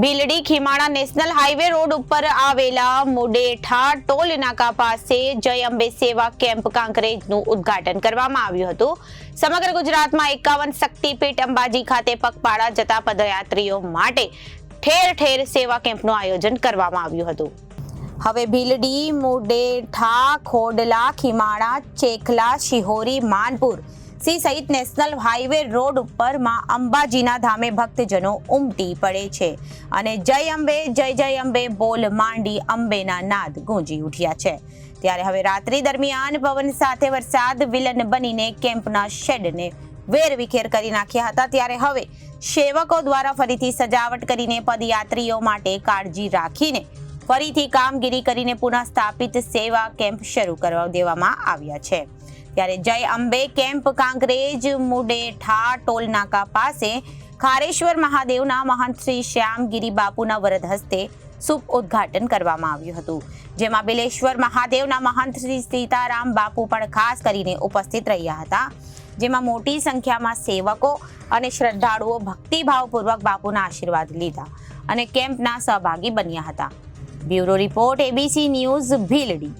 Bhildi Khimana national highway road ઉપર આવેલા Mudetha toll નાકા પાસે જય અંબે સેવા કેમ્પ કાંકરેજનું ઉદ્ઘાટન કરવામાં આવ્યું હતું. સમગ્ર ગુજરાતમાં 51 શક્તિપીઠ અંબાજી ખાતે પગપાળા જતા પદયાત્રીઓ માટે ઠેર ઠેર સેવા કેમ્પનું આયોજન કરવામાં આવ્યું હતું. હવે ભીલડી, મુડેઠા, ખોડલા, ખીમાણા, ચેખલા, શિહોરી, માનપુર સહિત નેશનલ હાઈવે રોડ ઉપર માં અંબાજીના ધામે ભક્તજનો ઉમટી પડે છે અને જય અંબે, જય જય અંબે બોલ માંડી અંબેના નાદ ગુંજી ઉઠ્યા છે. ત્યારે હવે રાત્રિ દરમિયાન પવન સાથે વરસાદ વિલન બનીને કેમ્પના શેડને વેરવિખેર કરી નાખ્યા હતા. ત્યારે હવે સેવકો દ્વારા ફરીથી સજાવટ કરીને પદયાત્રીઓ માટે કાળજી રાખીને ફરીથી કામગીરી કરીને પુનઃ સ્થાપિત સેવા કેમ્પ શરૂ કરવા દેવામાં આવ્યા છે. ત્યારે જય અંબે કેમ્પ કાંકરેજ મુડેઠા ટોલ નાકા પાસે ખારેશ્વર મહાદેવના મહંત શ્રી શ્યામગીરી બાપુના વરદ હસ્તે શુભ ઉદ્ઘાટન કરવામાં આવ્યું હતું, જેમાં બિલેશ્વર મહાદેવના મહંત શ્રી સીતારામ બાપુ પણ ખાસ કરીને ઉપસ્થિત રહ્યા હતા, જેમાં મોટી સંખ્યામાં સેવકો અને શ્રદ્ધાળુઓ ભક્તિભાવપૂર્વક બાપુના આશીર્વાદ લીધા અને કેમ્પના સહભાગી બન્યા હતા. Bureau report, ABC news, Bhildi.